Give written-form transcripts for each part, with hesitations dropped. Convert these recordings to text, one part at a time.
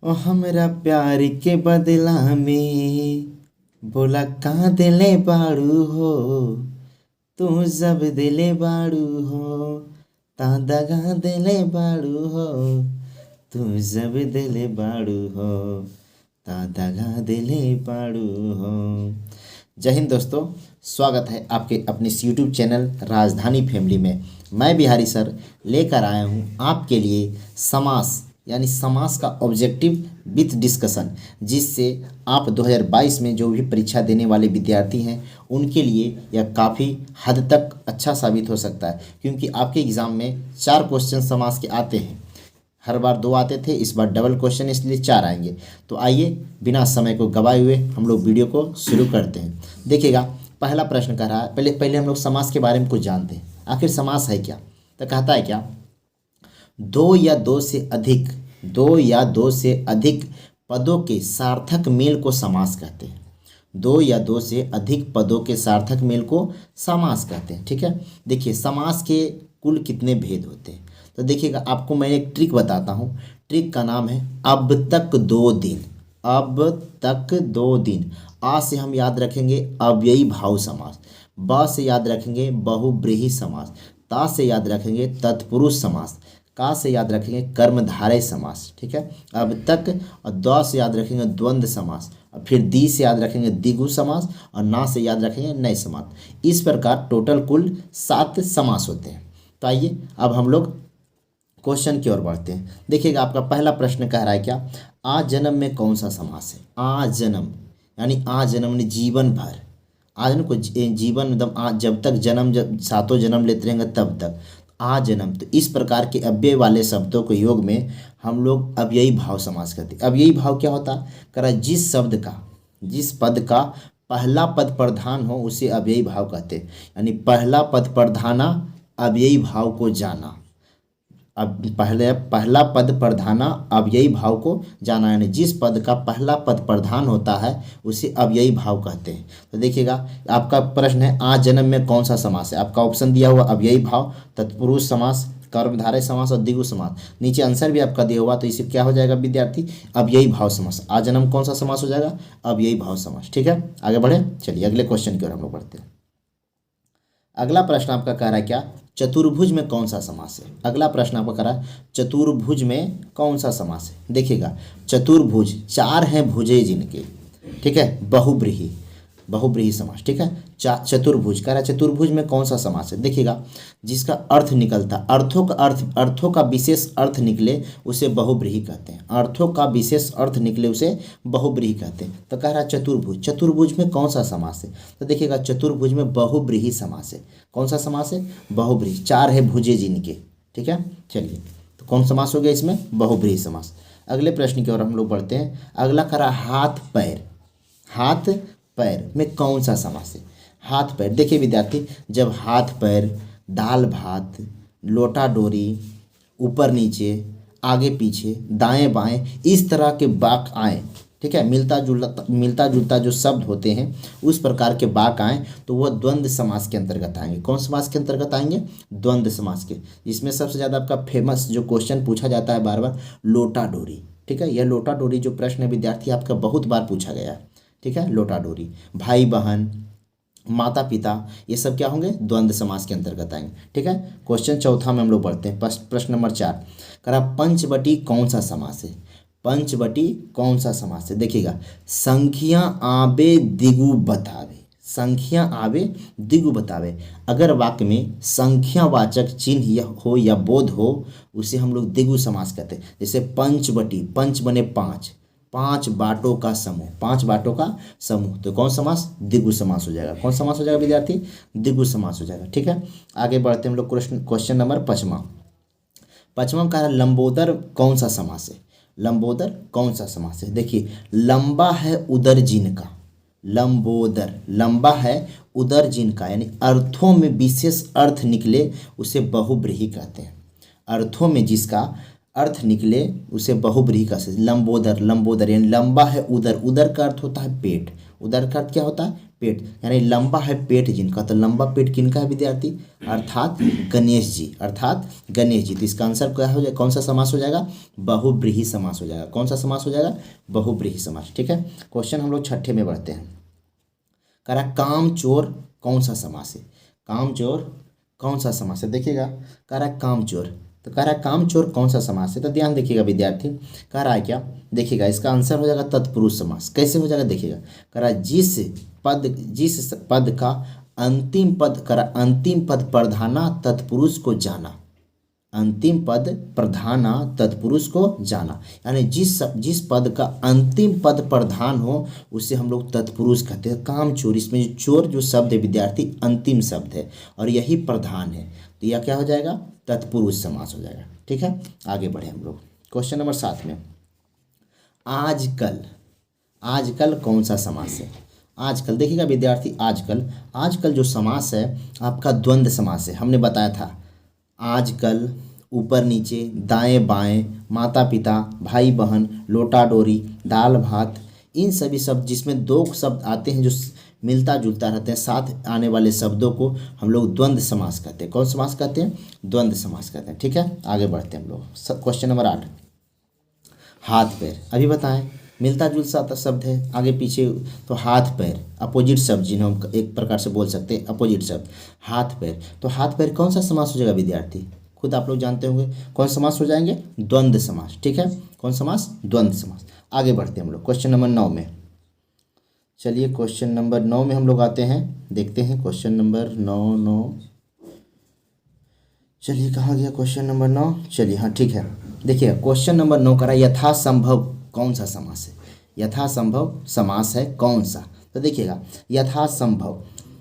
ओ हमरा प्यार के बदला में बोला कहाँ दिले बाड़ू हो। तू जब दिले बाड़ू हो ता दगा दिले बाड़ू हो। तू जब दिले बाड़ू हो ता दगा दिले बाड़ू हो। जय हिंद दोस्तों, स्वागत है आपके अपने इस यूट्यूब चैनल राजधानी फैमिली में। मैं बिहारी सर लेकर आया हूँ आपके लिए समास यानी समास का ऑब्जेक्टिव विथ डिस्कशन, जिससे आप 2022 में जो भी परीक्षा देने वाले विद्यार्थी हैं उनके लिए यह काफ़ी हद तक अच्छा साबित हो सकता है, क्योंकि आपके एग्ज़ाम में 4 क्वेश्चन समास के आते हैं। हर बार 2 आते थे, इस बार डबल क्वेश्चन इसलिए 4 आएंगे। तो आइए बिना समय को गवाए हुए हम लोग वीडियो को शुरू करते हैं। देखिएगा, पहला प्रश्न कह रहा है, पहले हम लोग समास के बारे में कुछ जानते हैं। आखिर समास है क्या? तो कहता है क्या, दो या दो से अधिक पदों के सार्थक मेल को समास कहते हैं। 2 या 2 से अधिक पदों के सार्थक मेल को समास कहते हैं। ठीक है, देखिए समास के कुल कितने भेद होते हैं। तो देखिएगा, आपको मैं एक ट्रिक बताता हूँ। ट्रिक का नाम है अब तक 2 दिन। अब तक 2 दिन। आ से हम याद रखेंगे अव्ययी भाव समास, ब से याद रखेंगे बहुब्रीहि समास, ता से याद रखेंगे तत्पुरुष समास, का से याद रखेंगे कर्मधारय समास। ठीक है, अब तक। और द से याद रखेंगे द्वंद्व समास, और फिर दी से याद रखेंगे द्विगु समास, और ना से याद रखेंगे नए समास। इस प्रकार टोटल कुल 7 समास होते हैं। तो आइए अब हम लोग क्वेश्चन की ओर बढ़ते हैं। देखिएगा, आपका पहला प्रश्न कह रहा है क्या, आ जन्म में कौन सा समास है? आ जन्म यानी आ जन्म ने जीवन भर। आज को जीवन एकदम आज, जब तक जन्म, जब 7 जन्म लेते रहेंगे तब तक आ जन्म। तो इस प्रकार के अव्यय वाले शब्दों को योग में हम लोग अव्ययी भाव समास करते हैं। अव्ययी भाव क्या होता है? कह रहा है जिस पद का पहला पद प्रधान हो उसे अव्ययी भाव कहते हैं। यानी पहला पद प्रधाना अव्ययी भाव को जाना। अब पहला पद प्रधाना अव्ययी भाव को जाना, यानी जिस पद का पहला पद प्रधान होता है उसे अव्ययी भाव कहते हैं। तो देखिएगा, आपका प्रश्न है आ जन्म में कौन सा समास है? आपका ऑप्शन दिया हुआ अव्ययी भाव, तत्पुरुष समास, कर्मधारय समास और द्विगु समास। नीचे आंसर भी आपका दिया हुआ, तो इसे क्या हो जाएगा विद्यार्थी? अव्ययी भाव समास। आ जन्म कौन सा समास हो जाएगा? अव्ययी भाव समास। ठीक है, आगे बढ़े, चलिए अगले क्वेश्चन की ओर हम लोग बढ़ते हैं। अगला प्रश्न आपका कह रहा है क्या, चतुर्भुज में कौन सा समास है? अगला प्रश्न आपका कह रहा है चतुर्भुज में कौन सा समास है? देखिएगा, चतुर्भुज 4 हैं भुजे जिनके। ठीक है, बहुब्रीहि समास। ठीक है, चतुर्भुज कह रहा है चतुर्भुज में कौन सा समास है? देखिएगा, जिसका अर्थ निकलता, अर्थों का विशेष अर्थ निकले उसे बहुब्रीहि कहते हैं। अर्थों का विशेष अर्थ निकले उसे बहुब्रीहि कहते हैं। तो कह रहा है चतुर्भुज में कौन सा समास है? तो देखिएगा, चतुर्भुज में बहुब्रीहि समास है। कौन सा समास है? बहुब्रीहि। 4 है भुजे जिनके। ठीक है, चलिए, तो कौन समास हो गया इसमें? बहुब्रीहि समास। अगले प्रश्न की ओर हम लोग बढ़ते हैं। अगला कह रहा हाथ पैर में कौन सा समास है? हाथ पैर, देखिए विद्यार्थी, जब हाथ पैर, दाल भात, लोटा डोरी, ऊपर नीचे, आगे पीछे, दाएं बाएं, इस तरह के वाक्य आए, ठीक है, मिलता जुलता जो शब्द होते हैं उस प्रकार के वाक्य आए तो वह द्वंद्व समास के अंतर्गत आएंगे। कौन समास के अंतर्गत आएंगे? द्वंद्व समास के। इसमें सबसे ज़्यादा आपका फेमस जो क्वेश्चन पूछा जाता है बार बार, लोटा डोरी। ठीक है, यह लोटा डोरी जो प्रश्न है विद्यार्थी आपका बहुत बार पूछा गया है। ठीक है, लोटा डोरी, भाई बहन, माता पिता, ये सब क्या होंगे? द्वंद्व समास के अंतर्गत आएंगे। ठीक है, क्वेश्चन चौथा में हम लोग बढ़ते हैं। प्रश्न नंबर 4 करा पंचवटी कौन सा समास है? पंचवटी कौन सा समास है? देखिएगा, संख्या आवे दिगु बतावे। संख्या आवे दिगु बतावे। अगर वाक्य में संख्यावाचक चिन्ह हो या बोध हो उसे हम लोग दिगु समास कहते हैं। जैसे पंचवटी, पंच बने 5, 5 बाटों का समूह, 5 बाटों का समूह, तो कौन समास? द्विगु समास हो जाएगा। कौन समास हो जाएगा विद्यार्थी? द्विगु समास हो जाएगा। ठीक है, आगे बढ़ते हैं हम लोग। क्वेश्चन नंबर 5वां का लंबोदर कौन सा समास है? लंबोदर कौन सा समास है? देखिए, लंबा है उदर जिनका, लंबोदर लंबा है उदर जिनका, यानी अर्थों में विशेष अर्थ निकले उसे बहुब्रीहि कहते हैं। अर्थों में जिसका अर्थ निकले उसे बहुब्रीहि कहते हैं। लंबोदर यानी लंबा है उदर, उदर का अर्थ होता है पेट। उदर का अर्थ क्या होता है? पेट, यानी लंबा है पेट जिनका, तो लंबा पेट किनका है विद्यार्थी, अर्थात गणेश जी, अर्थात गणेश जी। तो इसका आंसर क्या हो जाएगा, कौन सा समास हो जाएगा, बहुब्रीहि समास हो जाएगा। कौन सा समास हो जाएगा, बहुब्रीहि समास। ठीक है, क्वेश्चन हम लोग छठे में बढ़ते हैं। कह रहा कामचोर कौन सा समास है, कामचोर कौन सा समास है, देखिएगा कह रहा है कामचोर, तो कह रहा है कामचोर कौन सा समास है, तो ध्यान देखिएगा विद्यार्थी, कह रहा है क्या, देखिएगा इसका आंसर हो जाएगा तत्पुरुष समास। कैसे हो जाएगा, देखिएगा कह रहा है जिस पद का अंतिम पद, कह रहा अंतिम पद प्रधाना तत्पुरुष को जाना, अंतिम पद प्रधाना तत्पुरुष को जाना, यानी जिस पद का अंतिम पद प्रधान हो उसे हम लोग तत्पुरुष कहते हैं। कामचोर, इसमें जो चोर जो शब्द है विद्यार्थी अंतिम शब्द है और यही प्रधान है, तो यह क्या हो जाएगा, तत्पुरुष समास हो जाएगा। ठीक है, आगे बढ़े हम लोग क्वेश्चन नंबर 7 में। आजकल, आजकल कौन सा समास है, आजकल देखिएगा विद्यार्थी, आजकल, आजकल जो समास है आपका द्वंद्व समास है। हमने बताया था आजकल, ऊपर नीचे, दाएं बाएं, माता पिता, भाई बहन, लोटा डोरी, दाल भात, इन सभी शब्द जिसमें दो शब्द आते हैं जो मिलता जुलता रहते हैं, साथ आने वाले शब्दों को हम लोग द्वंद्व समास कहते हैं। कौन समास कहते हैं, द्वंद्व समास कहते हैं। ठीक है, आगे बढ़ते हैं हम लोग क्वेश्चन नंबर 8। हाथ पैर, अभी बताएं मिलता जुलता शब्द है आगे पीछे, तो हाथ पैर अपोजिट शब्द जिन्हें हम एक प्रकार से बोल सकते हैं अपोजिट शब्द, हाथ पैर। तो हाथ पैर कौन सा समास हो जाएगा विद्यार्थी, खुद आप लोग जानते होंगे कौन समास हो जाएंगे, द्वंद्व समास। ठीक है, कौन समास, द्वंद्व समास। आगे बढ़ते हैं हम लोग क्वेश्चन नंबर 9 में। चलिए क्वेश्चन नंबर 9 में हम लोग आते हैं, देखते हैं क्वेश्चन नंबर 9। चलिए कहाँ गया क्वेश्चन नंबर 9, चलिए हाँ ठीक है, देखिए क्वेश्चन नंबर 9 करा यथासंभव कौन सा समास है, यथासंभव समास है कौन सा, तो देखिएगा यथासंभव,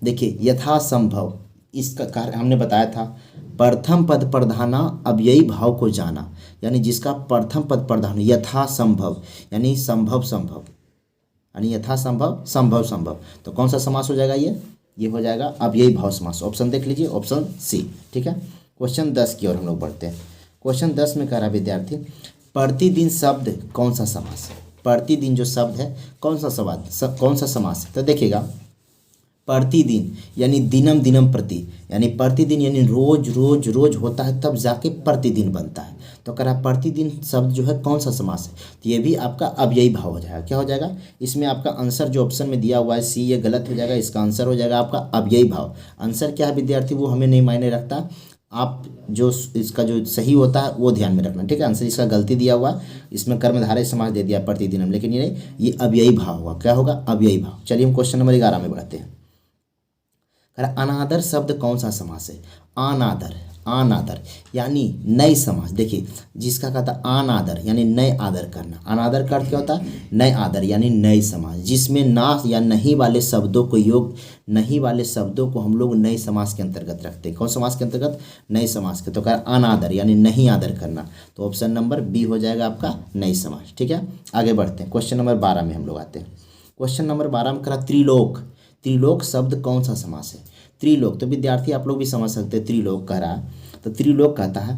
देखिए यथासंभव इसका कार्य हमने बताया था, प्रथम पद प्रधाना अव्ययी भाव को जाना, यानी जिसका प्रथम पद प्रधान यथासंभव, यानी संभव संभव, यानी यथासंभव संभव संभव, तो कौन सा समास हो जाएगा, ये हो जाएगा अव्ययी भाव समास। ऑप्शन देख लीजिए, ऑप्शन सी। ठीक है, क्वेश्चन 10 की ओर हम लोग बढ़ते हैं। क्वेश्चन 10 में कह रहा विद्यार्थी प्रतिदिन शब्द कौन सा समास है, प्रतिदिन जो शब्द है कौन सा कौन सा समास है, तो देखिएगा प्रतिदिन यानी दिनम दिनम प्रति, यानी प्रतिदिन यानी रोज रोज रोज होता है तब जाके प्रतिदिन बनता है, तो कह रहा प्रतिदिन शब्द जो है कौन सा समास है, तो ये भी आपका अव्ययी भाव हो जाएगा। क्या हो जाएगा, इसमें आपका आंसर जो ऑप्शन में दिया हुआ है सी, ये गलत हो जाएगा, इसका आंसर हो जाएगा आपका अव्ययी भाव। आंसर क्या है विद्यार्थी वो हमें नहीं मायने रखता, आप जो इसका जो सही होता है वो ध्यान में रखना। ठीक है, आंसर इसका गलती दिया हुआ, इसमें कर्मधारय समास दे दिया प्रतिदिनम, लेकिन ये अव्ययी भाव होगा। क्या होगा, अव्ययी भाव। चलिए हम क्वेश्चन नंबर 11 में बढ़ते हैं। अनादर शब्द कौन सा समास है, अनादर, अनादर यानी नए समास। देखिए जिसका कहता अनादर यानी नए आदर करना, अनादर का अर्थ क्या होता है, नए आदर यानी नए समास, जिसमें ना या नहीं वाले शब्दों को योग, नहीं वाले शब्दों को हम लोग नए समास के अंतर्गत रखते हैं। कौन समास के अंतर्गत, नए समास के, तो कह अनादर यानी नहीं आदर करना, तो ऑप्शन नंबर बी हो जाएगा आपका नए समास। ठीक है, आगे बढ़ते हैं क्वेश्चन नंबर 12 में हम लोग आते हैं। क्वेश्चन नंबर 12 में करा त्रिलोक, त्रिलोक शब्द कौन सा समास है, त्रिलोक, तो विद्यार्थी आप लोग भी समझ सकते हैं त्रिलोक कह रहा, तो त्रिलोक कहता है,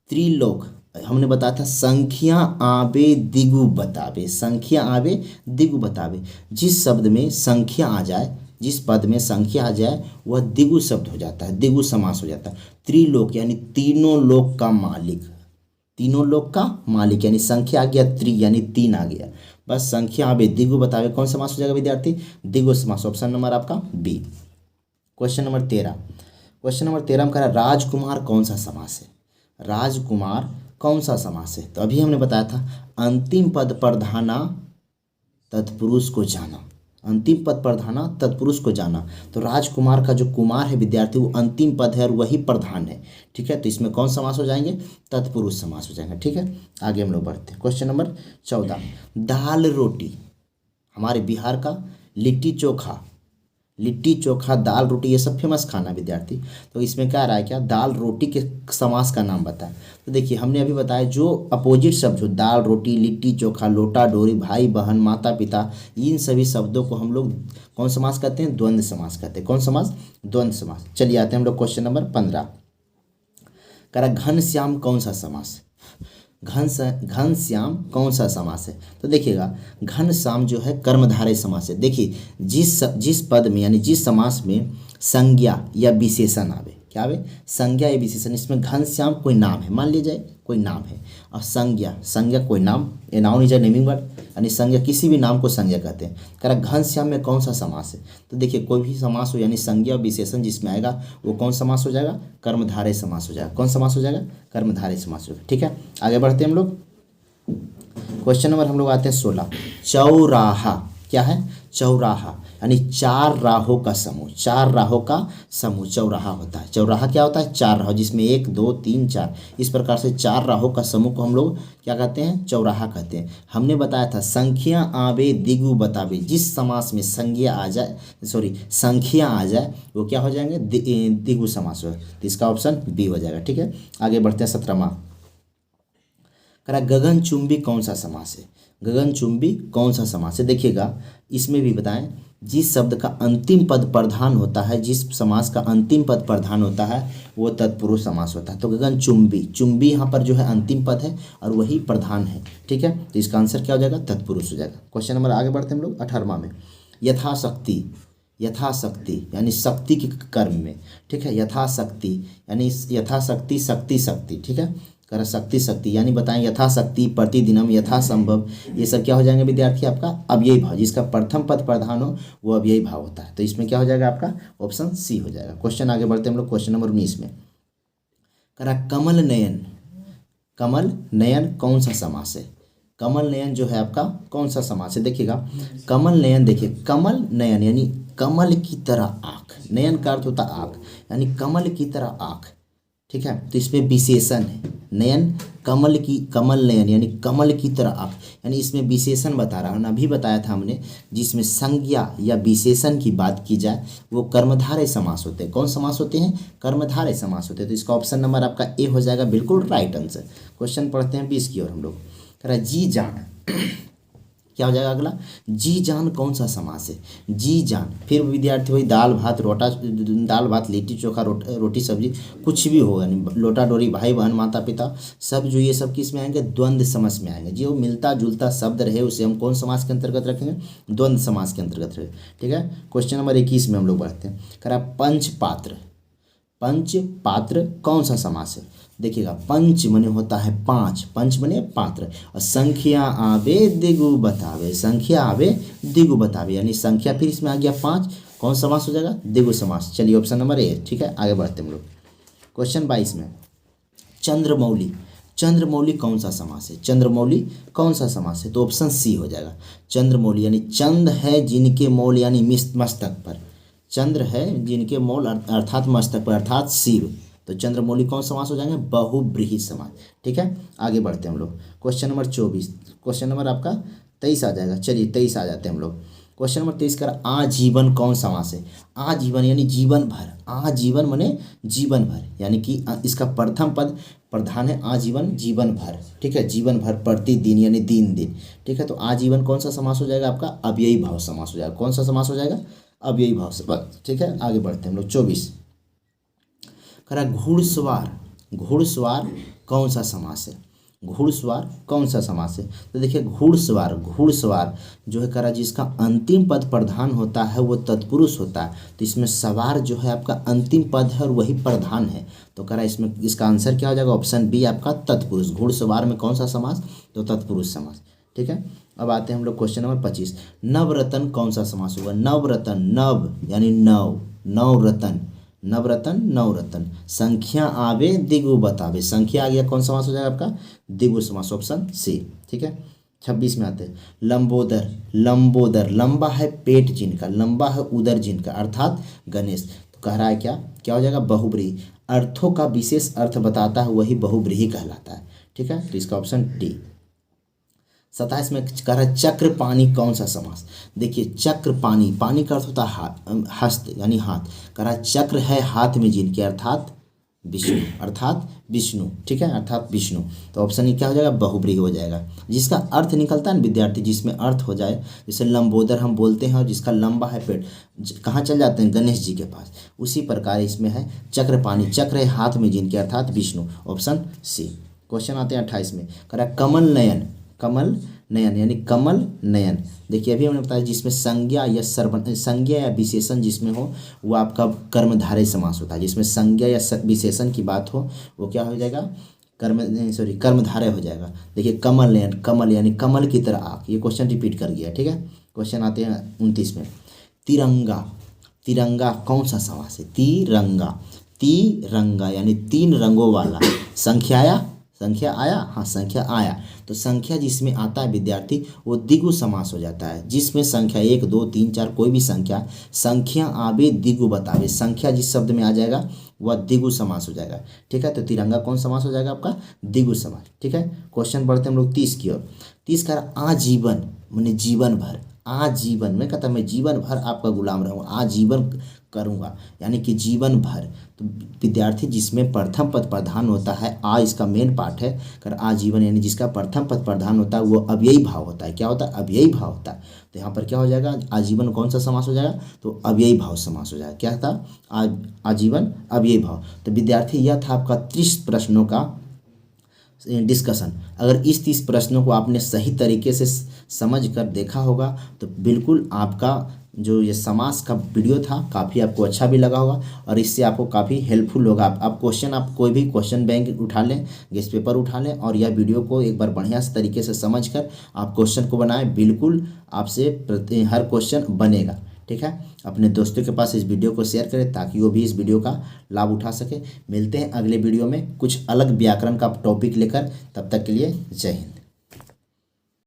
त्रिलोक हमने बताया था संख्या आवे दिगु बतावे, संख्या आवे दिगु बतावे, जिस शब्द में संख्या आ जाए, जिस पद में संख्या आ जाए वह दिगु शब्द हो जाता है, दिगु समास हो जाता है। त्रिलोक यानी तीनों लोक का मालिक, तीनों लोक का मालिक, यानी संख्या आ गया त्रि यानी 3 आ गया, बस संख्या आवे दिगु बतावे, कौन समास हो जाएगा विद्यार्थी, दिगु समास। ऑप्शन नंबर आपका B. Question number 13, question number 13 में कह रहा राजकुमार कौन सा समास है, राजकुमार कौन सा समास है, तो अभी हमने बताया था अंतिम पद प्रधाना तत्पुरुष को जाना, अंतिम पद प्रधाना तत्पुरुष को जाना, तो राजकुमार का जो कुमार है विद्यार्थी वो अंतिम पद है और वही प्रधान है। ठीक है, तो इसमें कौन समास हो जाएंगे, तत्पुरुष समास हो जाएंगे। ठीक है, आगे हम लोग बढ़ते हैं। क्वेश्चन नंबर 14, दाल रोटी, हमारे बिहार का लिट्टी चोखा, लिट्टी चोखा दाल रोटी ये सब फेमस खाना विद्यार्थी, तो इसमें क्या रहा है, क्या दाल रोटी के समास का नाम बताएं, तो देखिए हमने अभी बताया जो अपोजिट शब्द जो दाल रोटी, लिट्टी चोखा, लोटा डोरी, भाई बहन, माता पिता, इन सभी शब्दों को हम लोग कौन समास कहते हैं, द्वंद्व समास कहते हैं। कौन समास, द्वंद्व समास। चलिए आते हैं हम लोग क्वेश्चन नंबर 15, कह रहा घनश्याम कौन सा समास, घनश्याम कौन सा समास है? तो देखिएगा घनश्याम जो है कर्मधारय समास है। देखिए जिस पद में यानी जिस समास में संज्ञा या विशेषण आवे, क्या आवे? संज्ञा या विशेषण। इसमें घनश्याम कोई नाम है, मान लीजिए कोई नाम है, और संज्ञा कोई नाम, a noun is a naming word, यानी संज्ञा किसी भी नाम को संज्ञा कहते हैं। कह रहा घनश्याम में कौन सा समास है? तो देखिए कोई भी समास हो यानी संज्ञा और विशेषण जिसमें आएगा वो कौन समास हो जाएगा? कर्मधारय समास हो जाएगा। कौन समास हो जाएगा? कर्मधारय समास हो जाएगा। ठीक है, आगे बढ़ते हैं हम लोग। क्वेश्चन नंबर हम लोग आते हैं 16। चौराहा क्या है? चौराहा यानी चार राहों का समूह, चार राहों का समूह चौराहा होता है। चौराहा क्या होता है? चार राह, जिसमें 1 2 3 4 इस प्रकार से चार राहों का समूह को हम लोग क्या कहते हैं? चौराहा कहते हैं। हमने बताया था संख्या आवे दिगु बतावे, जिस समास में संज्ञा आ जाए, संख्या आ जाए वो क्या हो जाएंगे? दिगु समास हो। तो इसका ऑप्शन बी हो जाएगा। ठीक है, आगे बढ़ते हैं 17वां। करा गगनचुंबी कौन सा समास है? गगनचुंबी कौन सा समास है? देखिएगा इसमें भी बताएं जिस शब्द का अंतिम पद प्रधान होता है, जिस समास का अंतिम पद प्रधान होता है वो तत्पुरुष समास होता है। तो गगनचुंबी, चुंबी यहाँ पर जो है अंतिम पद है और वही प्रधान है। ठीक है, तो इसका आंसर क्या हो जाएगा? तत्पुरुष हो जाएगा। क्वेश्चन नंबर आगे बढ़ते हैं हम लोग 18वां में। यथाशक्ति, यथाशक्ति यानी शक्ति के कर्म में। ठीक है, यथाशक्ति यानी यथाशक्ति शक्ति शक्ति। ठीक है, कर शक्ति यानी बताएं यथाशक्ति, प्रतिदिनम, यथासंभव, ये सब क्या हो जाएंगे विद्यार्थी? आपका अव्ययी भाव, जिसका प्रथम पद प्रधान हो वो अव्ययी भाव होता है। तो इसमें क्या हो जाएगा? आपका ऑप्शन सी हो जाएगा। क्वेश्चन आगे बढ़ते हैं हम लोग क्वेश्चन नंबर 19 में। करा कमल नयन, कमल नयन कौन सा समास है? कमल नयन जो है आपका कौन सा समास है? देखिएगा कमल नयन, देखिए कमल नयन यानी कमल की तरह आँख, नयन का अर्थ होता है आँख, यानी कमल की तरह आँख। ठीक है, तो इसमें विशेषण है नयन, कमल नयन यानी कमल की तरह आँख, यानी इसमें विशेषण बता रहा है। अभी बताया था हमने जिसमें संज्ञा या विशेषण की बात की जाए वो कर्मधारय समास होते हैं। कौन समास होते हैं? कर्मधारय समास होते हैं। तो इसका ऑप्शन नंबर आपका ए हो जाएगा, बिल्कुल राइट आंसर। क्वेश्चन पढ़ते हैं 20 की ओर हम लोग। कह रहा जी जान क्या हो जाएगा अगला? जी जान कौन सा समास है? जी जान, फिर विद्यार्थी वही दाल भात लिट्टी चोखा रोटी सब्जी कुछ भी हो, यानी लोटा डोरी, भाई बहन, माता पिता, सब जो ये सब किस में आएंगे? द्वंद्व समास में आएंगे। जो मिलता जुलता शब्द रहे उसे हम कौन समास के अंतर्गत रखेंगे? द्वंद्व समास के अंतर्गत रहे। ठीक है, क्वेश्चन नंबर 21 में हम लोग बढ़ते हैं। करा पंचपात्र, पंचपात्र कौन सा समास है? देखिएगा पंच मने होता है पाँच, पंच मने पात्र, और संख्या आवे दिगु बतावे, संख्या आवे दिगु बतावे, यानी संख्या फिर इसमें आ गया 5, कौन समास हो जाएगा? दिगु समास। चलिए ऑप्शन नंबर ए। ठीक है, आगे बढ़ते हम लोग क्वेश्चन 22 में। चंद्रमौली, चंद्रमौली कौन सा समास है? चंद्रमौली कौन सा समास है? तो ऑप्शन सी हो जाएगा। चंद्रमौली यानी चंद है जिनके मौल यानी मस्तक पर, चंद्र है जिनके मौल अर्थात मस्तक पर अर्थात शिव, तो चंद्रमौली कौन समास हो जाएंगे? बहुब्रीहि समास। ठीक है, आगे बढ़ते हैं हम लोग क्वेश्चन नंबर 24, क्वेश्चन नंबर आपका 23 आ जाएगा। चलिए 23 आ जाते हैं हम लोग। क्वेश्चन नंबर 23 कर आजीवन कौन समास है? आजीवन यानी जीवन भर, आजीवन माने जीवन भर, यानी कि इसका प्रथम पद प्रधान है आजीवन, जीवन भर। ठीक है, जीवन भर, प्रतिदिन यानी दिन दिन। ठीक है, तो आजीवन कौन सा समास हो जाएगा? आपका अव्ययी भाव समास हो जाएगा। कौन सा समास हो जाएगा? अव्ययी भाव समास। ठीक है, आगे बढ़ते हैं हम लोग 24। करा घुड़सवार, घुड़सवार कौन सा समास है? घुड़सवार कौन सा समास है? तो देखिए घुड़सवार, घुड़सवार जो है करा जिसका अंतिम पद प्रधान होता है वो तत्पुरुष होता है। तो इसमें सवार जो है आपका अंतिम पद है और वही प्रधान है। तो करा इसमें इसका आंसर क्या हो जाएगा? ऑप्शन बी आपका तत्पुरुष। घुड़सवार में कौन सा समास? तो तत्पुरुष समास। ठीक है, अब आते हैं हम लोग क्वेश्चन नंबर 25। नवरत्न कौन सा समास होगा? नवरत्न, नव यानी नव, नवरत्न, नवरत्न, नवरत्न, संख्या आवे दिगु बतावे, संख्या आ गया, कौन समास हो जाएगा आपका? दिगु समास, ऑप्शन सी। ठीक है, 26 में आते हैं। लंबोदर, लंबोदर लंबा है पेट जिनका, लंबा है उदर जिनका अर्थात गणेश। तो कह रहा है क्या क्या हो जाएगा? बहुब्रीहि, अर्थों का विशेष अर्थ बताता है वही बहुब्रीहि कहलाता है। ठीक है, तो इसका ऑप्शन डी। 27 में कह रहा है चक्रपाणि कौन सा समास? देखिए चक्रपाणि, पानी का अर्थ होता है हस्त यानी हाथ, कह रहा है चक्र है हाथ में जिनके अर्थात विष्णु, अर्थात विष्णु। ठीक है, अर्थात विष्णु। तो ऑप्शन ये क्या हो जाएगा? बहुब्रीहि हो जाएगा। जिसका अर्थ निकलता है ना विद्यार्थी, जिसमें अर्थ हो जाए, जैसे लंबोदर हम बोलते हैं और जिसका लंबा है पेट, कहाँ चल जाते हैं? गणेश जी के पास। उसी प्रकार इसमें है चक्रपाणि, चक्र है हाथ में जिनके अर्थात विष्णु, ऑप्शन सी। क्वेश्चन आते हैं 28 में, कह रहा है कमल नयन, कमल नयन यानी कमल नयन। देखिए अभी हमने बताया जिसमें संज्ञा या संज्ञा या विशेषण जिसमें हो वो आपका कर्मधारय समास होता है। जिसमें संज्ञा या विशेषण की बात हो वो क्या हो जाएगा, कर्मधारय हो जाएगा। देखिए कमल नयन, कमल यानी कमल की तरह आँख, ये क्वेश्चन रिपीट कर गया। ठीक है, क्वेश्चन आते हैं 29 में, तिरंगा, तिरंगा कौन सा समास है, तिरंगा, तिरंगा यानी तीन रंगों वाला। संख्या आया, संख्या आया, हाँ संख्या आया। तो संख्या जिसमें आता है विद्यार्थी वो द्विगु समास हो जाता है। जिसमें संख्या 1 2 3 4 कोई भी संख्या, संख्या आवे द्विगु बतावे, संख्या जिस शब्द में आ जाएगा वह द्विगु समास हो जाएगा। ठीक है, तो तिरंगा कौन समास हो जाएगा आपका, द्विगु समास। ठीक है, क्वेश्चन बढ़ते हम लोग 30 की ओर। 30 का आजीवन मैंने जीवन भर, आजीवन में कहता मैं जीवन भर आपका गुलाम रहूँगा, आजीवन करूँगा यानी कि जीवन भर। तो विद्यार्थी जिसमें प्रथम पद प्रधान होता है, आ इसका मेन पार्ट है, कर आजीवन यानी जिसका प्रथम पद प्रधान होता है वो अव्ययी भाव होता है। क्या होता है, अव्ययी भाव होता है। तो यहाँ पर क्या हो जाएगा, आजीवन कौन सा समास हो जाएगा, तो अव्ययी भाव समास हो जाएगा। क्या था, आजीवन अव्ययी भाव। तो विद्यार्थी यह था आपका 30 प्रश्नों का डिस्कशन। अगर इस 30 प्रश्नों को आपने सही तरीके से समझ कर देखा होगा तो बिल्कुल आपका जो ये समास का वीडियो था काफ़ी आपको अच्छा भी लगा होगा और इससे आपको काफ़ी हेल्पफुल होगा। आप क्वेश्चन, आप कोई भी क्वेश्चन बैंक उठा लें, गेस्ट पेपर उठा लें और यह वीडियो को एक बार बढ़िया से तरीके से समझ कर आप क्वेश्चन को बनाएं। बिल्कुल आपसे हर क्वेश्चन बनेगा। ठीक है, अपने दोस्तों के पास इस वीडियो को शेयर करें ताकि वो भी इस वीडियो का लाभ उठा सके। मिलते हैं अगले वीडियो में कुछ अलग व्याकरण का टॉपिक लेकर, तब तक के लिए जय हिंद।